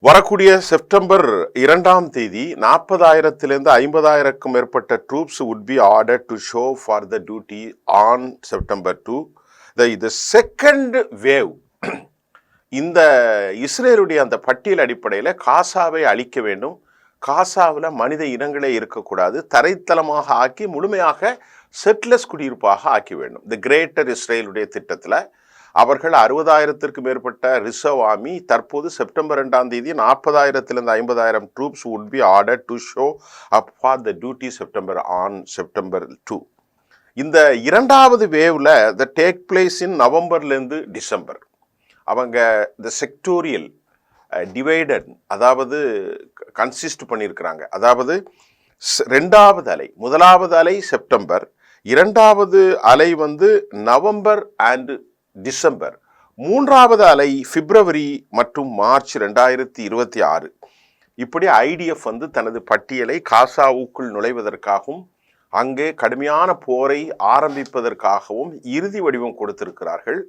வரக்கூடிய செப்டம்பர் 2ஆம் தேதி 40,000 50,000க்கும் மேற்பட்ட troops would be ordered to show for the duty on September 2. The second wave இந்த இஸ்ரேலுடைய அந்த பட்டியல் அடிப்படையில் காசாவை அழிக்க வேண்டும், காசாவில் மனித இனங்களே இருக்கக்கூடாது, தரைத்தளமாக ஆக்கி முழுமையாக செட்லஸ் குடியிருப்பாக ஆக்கி வேண்டும். தி கிரேட்டர் இஸ்ரேலுடைய திட்டத்தில் அவர்கள் 60,000க்கும் மேற்பட்ட ரிசர்வ் ஆர்மி தற்போது செப்டம்பர் 2ஆம் தேதி 40,000 50,000 troops would be ordered to show up for the duty September 2. இந்த இரண்டாவது வேவ்ல the take place in நவம்பர்லேருந்து டிசம்பர் அவங்க இந்த செக்டோரியல் டிவைடட் அதாவது கன்சிஸ்ட் பண்ணியிருக்கிறாங்க. அதாவது ரெண்டாவது அலை, முதலாவது அலை செப்டம்பர், இரண்டாவது அலை நவம்பர் அண்ட் டிசம்பர், மூன்றாவது அலை பிப்ரவரி மற்றும் மார்ச் 2026. இப்படி ஐடிஎஃப் தனது பட்டியலை காசாவுக்குள் நுழைவதற்காகவும் அங்கே கடுமையான போரை ஆரம்பிப்பதற்காகவும் இறுதி வடிவம் கொடுத்திருக்கிறார்கள்.